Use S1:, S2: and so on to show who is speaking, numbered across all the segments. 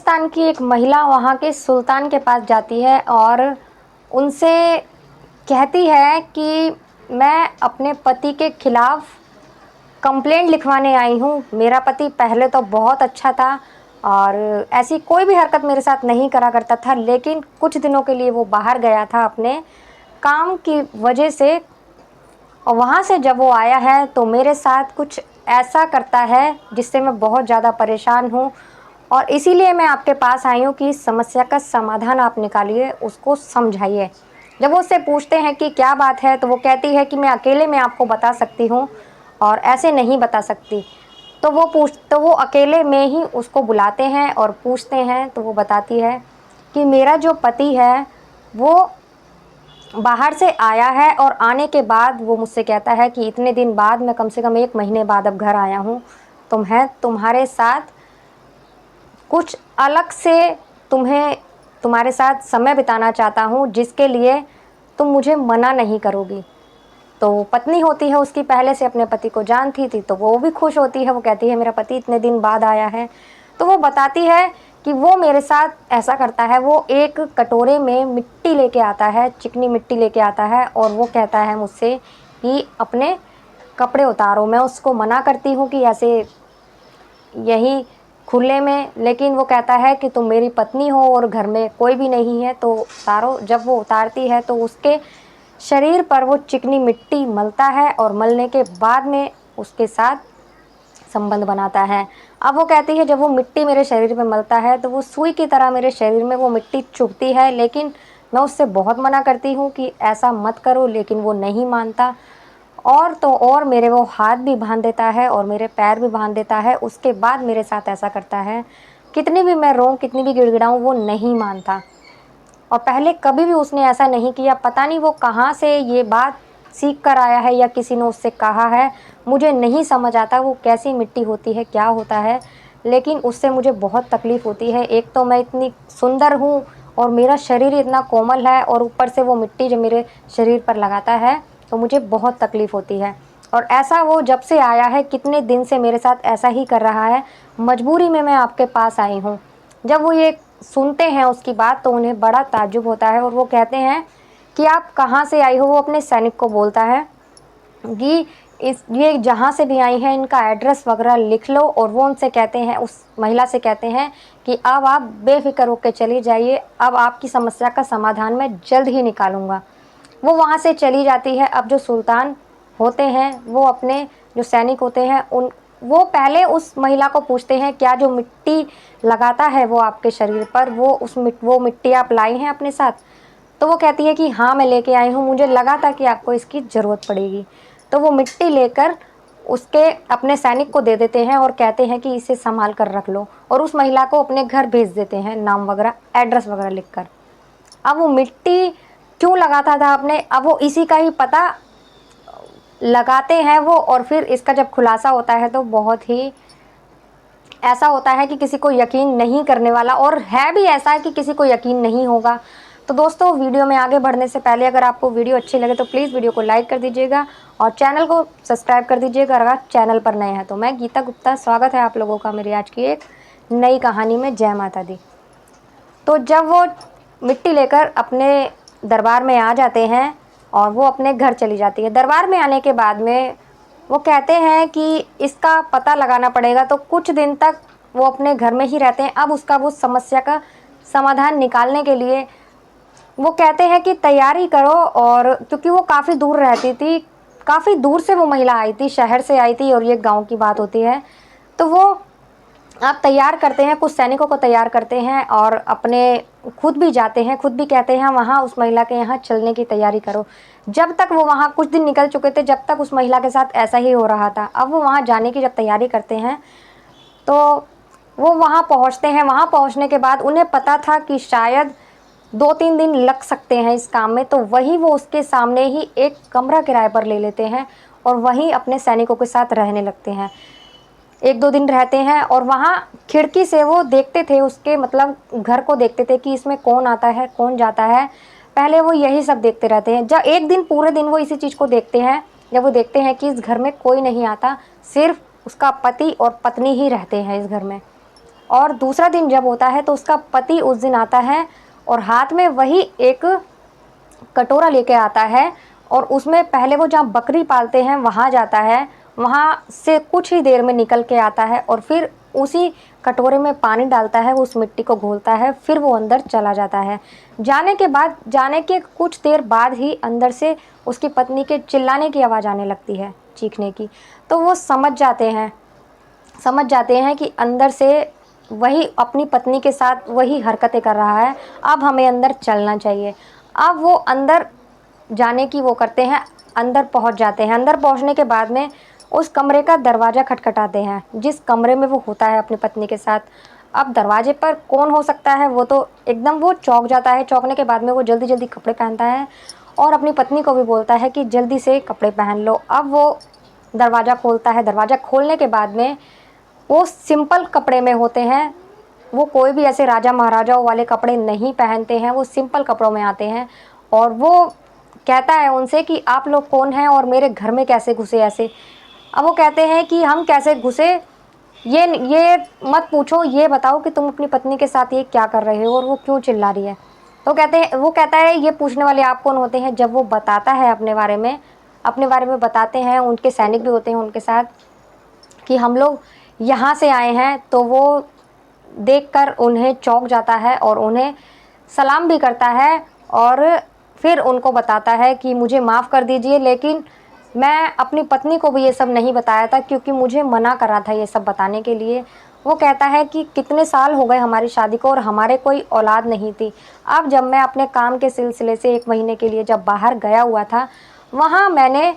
S1: पाकिस्तान की एक महिला वहाँ के सुल्तान के पास जाती है और उनसे कहती है कि मैं अपने पति के खिलाफ़ कंप्लेंट लिखवाने आई हूँ। मेरा पति पहले तो बहुत अच्छा था और ऐसी कोई भी हरकत मेरे साथ नहीं करा करता था, लेकिन कुछ दिनों के लिए वो बाहर गया था अपने काम की वजह से, और वहाँ से जब वो आया है तो मेरे साथ कुछ ऐसा करता है जिससे मैं बहुत ज़्यादा परेशान हूँ। और इसीलिए मैं आपके पास आई हूँ कि इस समस्या का समाधान आप निकालिए, उसको समझाइए। जब वो उससे पूछते हैं कि क्या बात है, तो वो कहती है कि मैं अकेले में आपको बता सकती हूँ और ऐसे नहीं बता सकती। तो वो अकेले में ही उसको बुलाते हैं और पूछते हैं, तो वो बताती है कि मेरा जो पति है वो बाहर से आया है और आने के बाद वो मुझसे कहता है कि इतने दिन बाद, मैं कम से कम 1 महीने बाद अब घर आया हूँ, तुम्हारे साथ कुछ अलग से तुम्हें तुम्हारे साथ समय बिताना चाहता हूँ, जिसके लिए तुम मुझे मना नहीं करोगी। तो पत्नी होती है उसकी पहले से अपने पति को जानती थी, तो वो भी खुश होती है। वो कहती है मेरा पति इतने दिन बाद आया है। तो वो बताती है कि वो मेरे साथ ऐसा करता है, वो एक कटोरे में मिट्टी लेके आता है, चिकनी मिट्टी लेके आता है और वो कहता है मुझसे कि अपने कपड़े उतारो। मैं उसको मना करती हूँ कि ऐसे यहीं खुले में, लेकिन वो कहता है कि तुम मेरी पत्नी हो और घर में कोई भी नहीं है तो उतारो। जब वो उतारती है तो उसके शरीर पर वो चिकनी मिट्टी मलता है और मलने के बाद में उसके साथ संबंध बनाता है। अब वो कहती है जब वो मिट्टी मेरे शरीर पे मलता है तो वो सुई की तरह मेरे शरीर में वो मिट्टी चुभती है, लेकिन मैं उससे बहुत मना करती हूँ कि ऐसा मत करो, लेकिन वो नहीं मानता। और तो और मेरे वो हाथ भी बांध देता है और मेरे पैर भी बांध देता है। उसके बाद मेरे साथ ऐसा करता है, कितनी भी मैं रोऊँ, कितनी भी गिड़गिड़ाऊँ, वो नहीं मानता। और पहले कभी भी उसने ऐसा नहीं किया। पता नहीं वो कहाँ से ये बात सीख कर आया है या किसी ने उससे कहा है, मुझे नहीं समझ आता वो कैसी मिट्टी होती है, क्या होता है, लेकिन उससे मुझे बहुत तकलीफ़ होती है। एक तो मैं इतनी सुंदर हूँ और मेरा शरीर इतना कोमल है, और ऊपर से वो मिट्टी जब मेरे शरीर पर लगाता है तो मुझे बहुत तकलीफ़ होती है। और ऐसा वो जब से आया है, कितने दिन से मेरे साथ ऐसा ही कर रहा है। मजबूरी में मैं आपके पास आई हूँ। जब वो ये सुनते हैं उसकी बात तो उन्हें बड़ा ताज्जुब होता है और वो कहते हैं कि आप कहाँ से आई हो। वो अपने सैनिक को बोलता है कि ये जहाँ से भी आई हैं इनका एड्रेस वगैरह लिख लो, और वो उनसे कहते हैं, उस महिला से कहते हैं कि अब आप बेफिक्र होकर चली जाइए, अब आपकी समस्या का समाधान मैं जल्द ही निकालूंगा। वो वहाँ से चली जाती है। अब जो सुल्तान होते हैं वो अपने जो सैनिक होते हैं उन वो पहले उस महिला को पूछते हैं क्या जो मिट्टी लगाता है वो आपके शरीर पर, वो मिट्टी आप लाई हैं अपने साथ। तो वो कहती है कि हाँ मैं लेके आई हूँ, मुझे लगा था कि आपको इसकी ज़रूरत पड़ेगी। तो वो मिट्टी लेकर उसके अपने सैनिक को दे देते हैं और कहते हैं कि इसे संभाल कर रख लो, और उस महिला को अपने घर भेज देते हैं, नाम वगैरह एड्रेस वगैरह लिखकर। अब वो मिट्टी क्यों लगाता था आपने, अब वो इसी का ही पता लगाते हैं वो, और फिर इसका जब खुलासा होता है तो बहुत ही ऐसा होता है कि किसी को यकीन नहीं करने वाला, और है भी ऐसा है कि किसी को यकीन नहीं होगा। तो दोस्तों, वीडियो में आगे बढ़ने से पहले अगर आपको वीडियो अच्छी लगे तो प्लीज़ वीडियो को लाइक कर दीजिएगा और चैनल को सब्सक्राइब कर दीजिएगा अगर आप चैनल पर नए हैं तो। मैं गीता गुप्ता, स्वागत है आप लोगों का मेरी आज की एक नई कहानी में। जय माता दी। तो जब वो मिट्टी लेकर अपने दरबार में आ जाते हैं और वो अपने घर चली जाती है, दरबार में आने के बाद में वो कहते हैं कि इसका पता लगाना पड़ेगा, तो कुछ दिन तक वो अपने घर में ही रहते हैं। अब उसका वो समस्या का समाधान निकालने के लिए वो कहते हैं कि तैयारी करो, और क्योंकि वो काफ़ी दूर रहती थी, काफ़ी दूर से वो महिला आई थी, शहर से आई थी और ये गांव की बात होती है। तो वो आप तैयार करते हैं, कुछ सैनिकों को तैयार करते हैं और अपने खुद भी जाते हैं, खुद भी कहते हैं वहाँ उस महिला के यहाँ चलने की तैयारी करो। जब तक वो वहाँ कुछ दिन निकल चुके थे, जब तक उस महिला के साथ ऐसा ही हो रहा था। अब वो वहाँ जाने की जब तैयारी करते हैं तो वो वहाँ पहुँचते हैं। वहाँ पहुँचने के बाद उन्हें पता था कि शायद 2-3 दिन लग सकते हैं इस काम में, तो वहीं वो उसके सामने ही एक कमरा किराए पर ले लेते हैं और वहीं अपने सैनिकों के साथ रहने लगते हैं। 1-2 दिन रहते हैं और वहाँ खिड़की से वो देखते थे, उसके मतलब घर को देखते थे कि इसमें कौन आता है, कौन जाता है। पहले वो यही सब देखते रहते हैं। जब एक दिन पूरे दिन वो इसी चीज़ को देखते हैं, जब वो देखते हैं कि इस घर में कोई नहीं आता, सिर्फ उसका पति और पत्नी ही रहते हैं इस घर में। और दूसरा दिन जब होता है तो उसका पति उस दिन आता है और हाथ में वही एक कटोरा लेके आता है और उसमें पहले वो जहाँ बकरी पालते हैं वहाँ जाता है, वहाँ से कुछ ही देर में निकल के आता है और फिर उसी कटोरे में पानी डालता है, उस मिट्टी को घोलता है, फिर वो अंदर चला जाता है। जाने के कुछ देर बाद ही अंदर से उसकी पत्नी के चिल्लाने की आवाज़ आने लगती है, चीखने की। तो वो समझ जाते हैं कि अंदर से वही अपनी पत्नी के साथ वही हरकतें कर रहा है, अब हमें अंदर चलना चाहिए। अब वो अंदर जाने की वो करते हैं, अंदर पहुंच जाते हैं। अंदर पहुंचने के बाद में उस कमरे का दरवाज़ा खटखटाते हैं, जिस कमरे में वो होता है अपनी पत्नी के साथ। अब दरवाजे पर कौन हो सकता है, वो तो एकदम वो चौंक जाता है। चौंकने के बाद में वो जल्दी जल्दी कपड़े पहनता है और अपनी पत्नी को भी बोलता है कि जल्दी से कपड़े पहन लो। अब वो दरवाज़ा खोलता है। दरवाज़ा खोलने के बाद में वो सिंपल कपड़े में होते हैं, वो कोई भी ऐसे राजा महाराजाओं वाले कपड़े नहीं पहनते हैं, वो सिंपल कपड़ों में आते हैं। और वो कहता है उनसे कि आप लोग कौन हैं और मेरे घर में कैसे घुसे ऐसे। अब वो कहते हैं कि हम कैसे घुसे ये मत पूछो, ये बताओ कि तुम अपनी पत्नी के साथ ये क्या कर रहे हो और वो क्यों चिल्ला रही है। तो वो कहता है ये पूछने वाले आप कौन होते हैं। जब वो बताता है अपने बारे में बताते हैं, उनके सैनिक भी होते हैं उनके साथ, कि हम लोग यहाँ से आए हैं। तो वो देखकर उन्हें चौंक जाता है और उन्हें सलाम भी करता है और फिर उनको बताता है कि मुझे माफ़ कर दीजिए, लेकिन मैं अपनी पत्नी को भी ये सब नहीं बताया था क्योंकि मुझे मना करा था ये सब बताने के लिए। वो कहता है कि कितने साल हो गए हमारी शादी को और हमारे कोई औलाद नहीं थी। अब जब मैं अपने काम के सिलसिले से 1 महीने के लिए जब बाहर गया हुआ था, वहाँ मैंने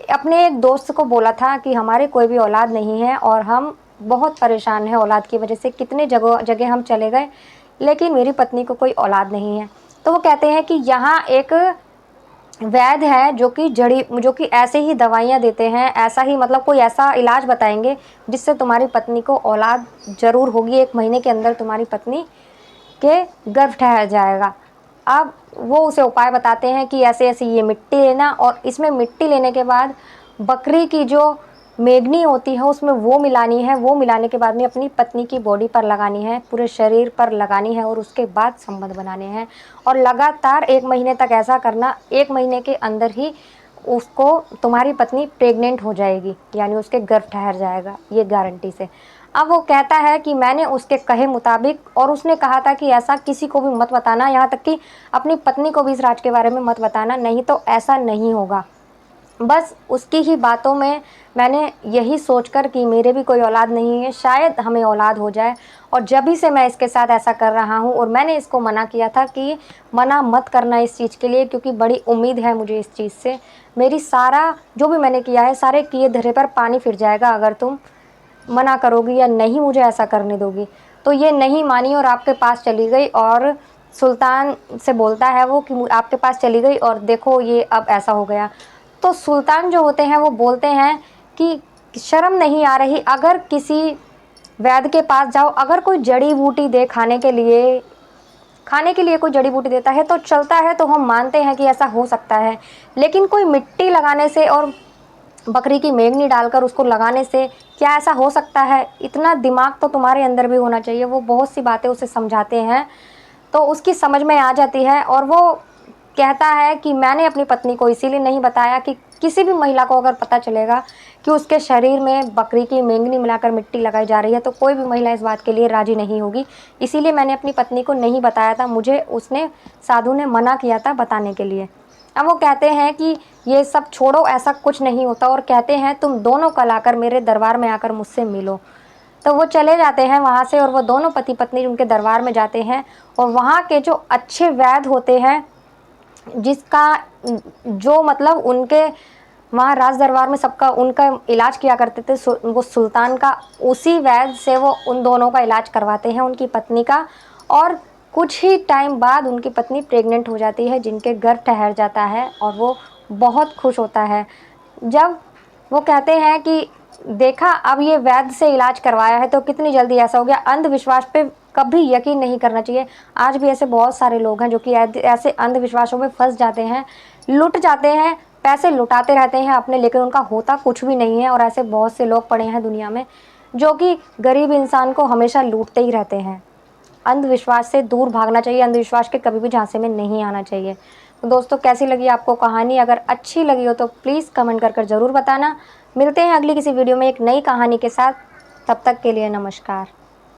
S1: अपने एक दोस्त को बोला था कि हमारे कोई भी औलाद नहीं है और हम बहुत परेशान हैं औलाद की वजह से। कितने जगह जगह हम चले गए, लेकिन मेरी पत्नी को कोई औलाद नहीं है। तो वो कहते हैं कि यहाँ एक वैद्य है जो कि ऐसे ही दवाइयाँ देते हैं, ऐसा ही मतलब कोई ऐसा इलाज बताएंगे जिससे तुम्हारी पत्नी को औलाद ज़रूर होगी। 1 महीने के अंदर तुम्हारी पत्नी के गर्भ ठहर जाएगा। अब वो उसे उपाय बताते हैं कि ऐसे ऐसे ये मिट्टी लेना और इसमें मिट्टी लेने के बाद बकरी की जो मेगनी होती है उसमें वो मिलानी है। वो मिलाने के बाद में अपनी पत्नी की बॉडी पर लगानी है, पूरे शरीर पर लगानी है और उसके बाद संबंध बनाने हैं और लगातार 1 महीने तक ऐसा करना। 1 महीने के अंदर ही उसको तुम्हारी पत्नी प्रेग्नेंट हो जाएगी, यानी उसके गर्भ ठहर जाएगा, ये गारंटी से। अब वो कहता है कि मैंने उसके कहे मुताबिक, और उसने कहा था कि ऐसा किसी को भी मत बताना, यहाँ तक कि अपनी पत्नी को भी इस राज के बारे में मत बताना, नहीं तो ऐसा नहीं होगा। बस उसकी ही बातों में मैंने यही सोचकर कि मेरे भी कोई औलाद नहीं है, शायद हमें औलाद हो जाए, और जब ही से मैं इसके साथ ऐसा कर रहा हूँ। और मैंने इसको मना किया था कि मना मत करना इस चीज़ के लिए, क्योंकि बड़ी उम्मीद है मुझे इस चीज़ से। मेरी सारा जो भी मैंने किया है, सारे किए धरे पर पानी फिर जाएगा अगर तुम मना करोगी या नहीं मुझे ऐसा करने दोगी। तो ये नहीं मानी और आपके पास चली गई और सुल्तान से बोलता है वो कि आपके पास चली गई और देखो ये अब ऐसा हो गया। तो सुल्तान जो होते हैं वो बोलते हैं कि शर्म नहीं आ रही, अगर किसी वैद्य के पास जाओ, अगर कोई जड़ी बूटी दे खाने के लिए कोई जड़ी बूटी देता है तो चलता है, तो हम मानते हैं कि ऐसा हो सकता है। लेकिन कोई मिट्टी लगाने से और बकरी की मेगनी डालकर उसको लगाने से क्या ऐसा हो सकता है? इतना दिमाग तो तुम्हारे अंदर भी होना चाहिए। वो बहुत सी बातें उसे समझाते हैं तो उसकी समझ में आ जाती है और वो कहता है कि मैंने अपनी पत्नी को इसीलिए नहीं बताया कि किसी भी महिला को अगर पता चलेगा कि उसके शरीर में बकरी की मेंगनी मिलाकर मिट्टी लगाई जा रही है तो कोई भी महिला इस बात के लिए राजी नहीं होगी। इसीलिए मैंने अपनी पत्नी को नहीं बताया था, मुझे साधु ने मना किया था बताने के लिए। अब वो कहते हैं कि ये सब छोड़ो, ऐसा कुछ नहीं होता, और कहते हैं तुम दोनों कल आकर मेरे दरबार में आकर मुझसे मिलो। तो वो चले जाते हैं वहाँ से और वो दोनों पति पत्नी उनके दरबार में जाते हैं और वहाँ के जो अच्छे वैद्य होते हैं, जिसका जो मतलब उनके वहाँ राज दरबार में सबका उनका इलाज किया करते थे, वो सुल्तान का, उसी वैद्य से वो उन दोनों का इलाज करवाते हैं, उनकी पत्नी का। और कुछ ही टाइम बाद उनकी पत्नी प्रेग्नेंट हो जाती है, जिनके गर्भ ठहर जाता है और वो बहुत खुश होता है। जब वो कहते हैं कि देखा अब ये वैद्य से इलाज करवाया है तो कितनी जल्दी ऐसा हो गया। अंधविश्वास पे कभी यकीन नहीं करना चाहिए। आज भी ऐसे बहुत सारे लोग हैं जो कि ऐसे अंधविश्वासों में फंस जाते हैं, लुट जाते हैं, पैसे लुटाते रहते हैं अपने, लेकिन उनका होता कुछ भी नहीं है। और ऐसे बहुत से लोग पड़े हैं दुनिया में जो कि गरीब इंसान को हमेशा लूटते ही रहते हैं। अंधविश्वास से दूर भागना चाहिए, अंधविश्वास के कभी भी झांसे में नहीं आना चाहिए। तो दोस्तों, कैसी लगी आपको कहानी? अगर अच्छी लगी हो तो प्लीज़ कमेंट कर ज़रूर बताना। मिलते हैं अगली किसी वीडियो में एक नई कहानी के साथ। तब तक के लिए नमस्कार।